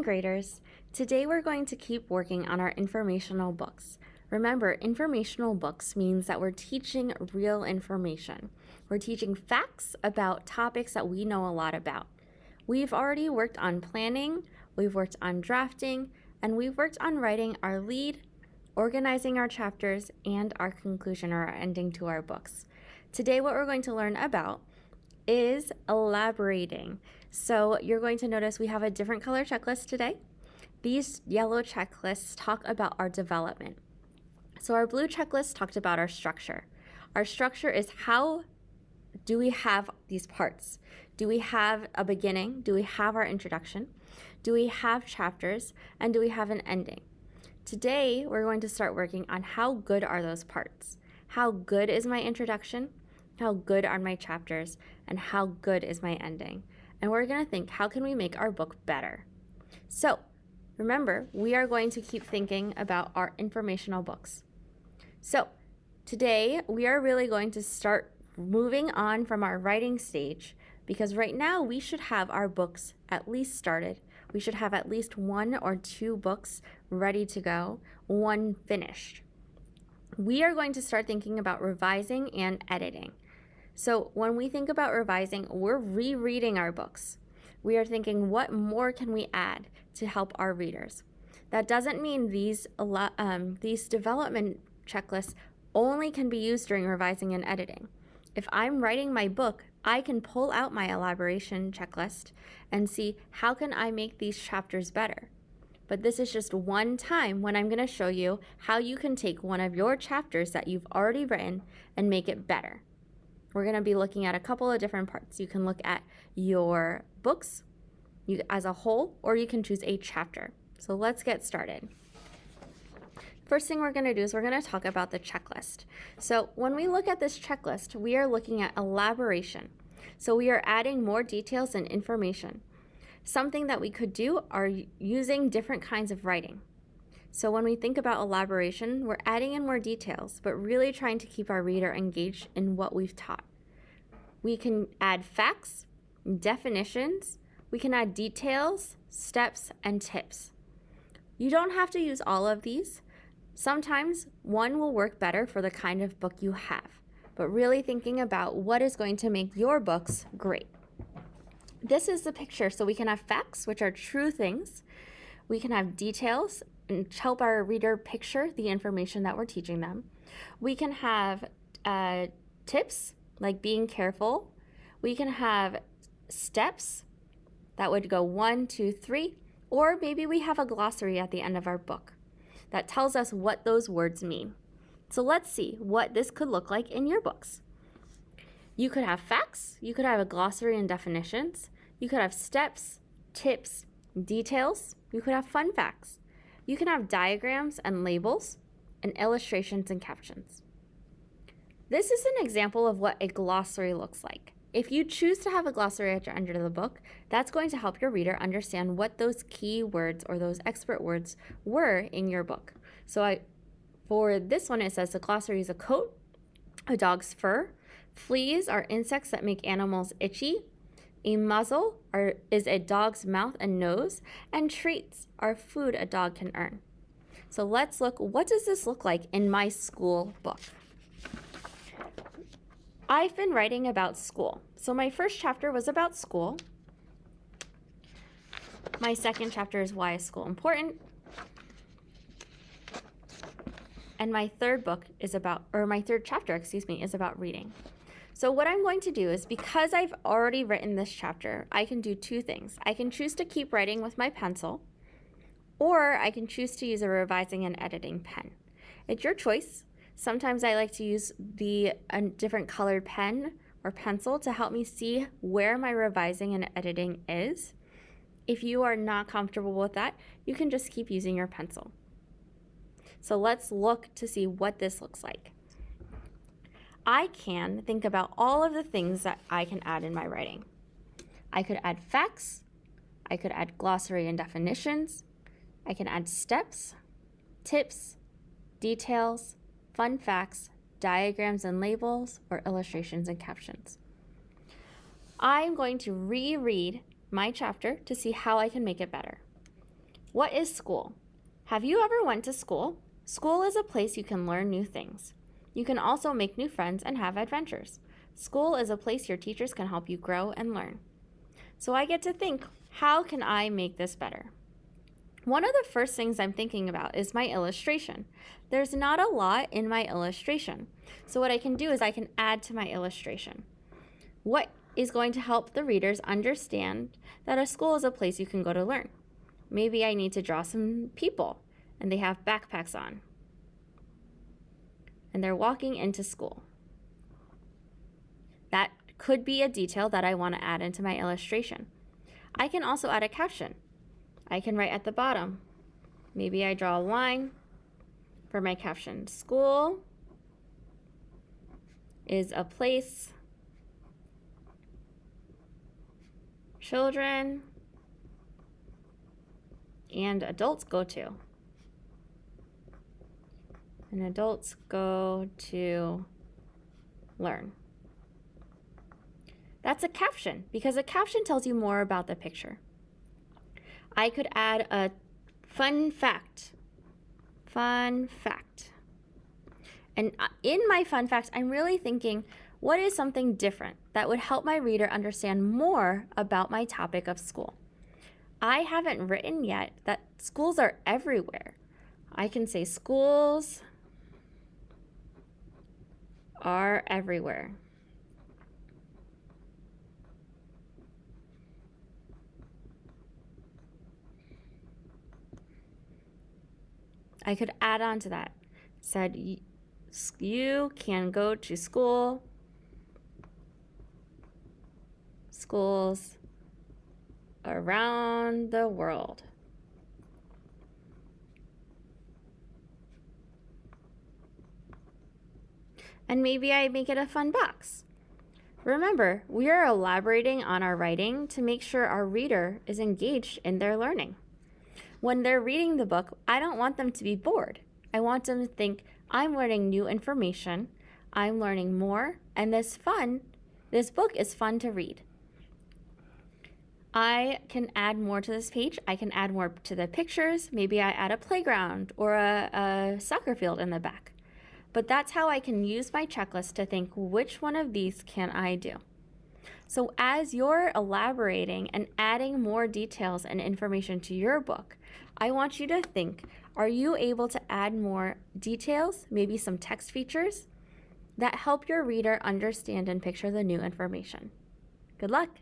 graders. Today we're going to keep working on our informational books. Remember, informational books means that we're teaching real information. We're teaching facts about topics that we know a lot about. We've already worked on planning, we've worked on drafting, and we've worked on writing our lead, organizing our chapters, and our conclusion or our ending to our books. Today what we're going to learn about is elaborating. So you're going to notice we have a different color checklist today. These yellow checklists talk about our development. So our blue checklist talked about our structure. Our structure is how do we have these parts? Do we have a beginning? Do we have our introduction? Do we have chapters? And do we have an ending? Today, we're going to start working on how good are those parts. How good is my introduction? How good are my chapters? And how good is my ending? And we're going to think, how can we make our book better? So, remember, we are going to keep thinking about our informational books. So, today, we are really going to start moving on from our writing stage, because right now we should have our books at least started. We should have at least 1 or 2 books ready to go, 1 finished. We are going to start thinking about revising and editing. So when we think about revising, we're rereading our books. We are thinking, what more can we add to help our readers? That doesn't mean these development checklists only can be used during revising and editing. If I'm writing my book, I can pull out my elaboration checklist and see how can I make these chapters better. But this is just one time when I'm going to show you how you can take one of your chapters that you've already written and make it better. We're going to be looking at a couple of different parts. You can look at your books as a whole, or you can choose a chapter. So let's get started. First thing we're going to do is we're going to talk about the checklist. So when we look at this checklist, we are looking at elaboration. So we are adding more details and information. Something that we could do are using different kinds of writing. So when we think about elaboration, we're adding in more details, but really trying to keep our reader engaged in what we've taught. We can add facts, definitions, we can add details, steps, and tips. You don't have to use all of these. Sometimes one will work better for the kind of book you have, but really thinking about what is going to make your books great. This is the picture, so we can have facts, which are true things. We can have details and help our reader picture the information that we're teaching them. We can have tips, like being careful. We can have steps that would go 1, 2, 3, or maybe we have a glossary at the end of our book that tells us what those words mean. So let's see what this could look like in your books. You could have facts, you could have a glossary and definitions, you could have steps, tips, details, you could have fun facts. You can have diagrams and labels, and illustrations and captions. This is an example of what a glossary looks like. If you choose to have a glossary at your end of the book, that's going to help your reader understand what those key words or those expert words were in your book. So for this one, it says the glossary is a coat, a dog's fur, fleas are insects that make animals itchy, a muzzle is a dog's mouth and nose, and treats are food a dog can earn. So let's look, what does this look like in my school book? I've been writing about school. So my first chapter was about school. My second chapter is why is school important? And my third chapter is about reading. So what I'm going to do is, because I've already written this chapter, I can do 2 things. I can choose to keep writing with my pencil, or I can choose to use a revising and editing pen. It's your choice. Sometimes I like to use a different colored pen or pencil to help me see where my revising and editing is. If you are not comfortable with that, you can just keep using your pencil. So let's look to see what this looks like. I can think about all of the things that I can add in my writing. I could add facts, I could add glossary and definitions, I can add steps, tips, details, fun facts, diagrams and labels, or illustrations and captions. I'm going to reread my chapter to see how I can make it better. What is school? Have you ever went to school? School is a place you can learn new things. You can also make new friends and have adventures. School is a place your teachers can help you grow and learn. So I get to think, how can I make this better? One of the first things I'm thinking about is my illustration. There's not a lot in my illustration. So what I can do is I can add to my illustration. What is going to help the readers understand that a school is a place you can go to learn? Maybe I need to draw some people and they have backpacks on and they're walking into school. That could be a detail that I want to add into my illustration. I can also add a caption. I can write at the bottom. Maybe I draw a line for my caption. School is a place children and adults go to. And adults go to learn. That's a caption because a caption tells you more about the picture. I could add a fun fact. Fun fact. And in my fun fact, I'm really thinking, what is something different that would help my reader understand more about my topic of school? I haven't written yet that schools are everywhere. I can say schools are everywhere. I could add on to that. Said you can go to school. Schools around the world. And maybe I make it a fun box. Remember, we are elaborating on our writing to make sure our reader is engaged in their learning. When they're reading the book, I don't want them to be bored. I want them to think, I'm learning new information, I'm learning more, and this book is fun to read. I can add more to this page. I can add more to the pictures. Maybe I add a playground or a soccer field in the back. But that's how I can use my checklist to think, which one of these can I do? So as you're elaborating and adding more details and information to your book, I want you to think, are you able to add more details, maybe some text features that help your reader understand and picture the new information? Good luck.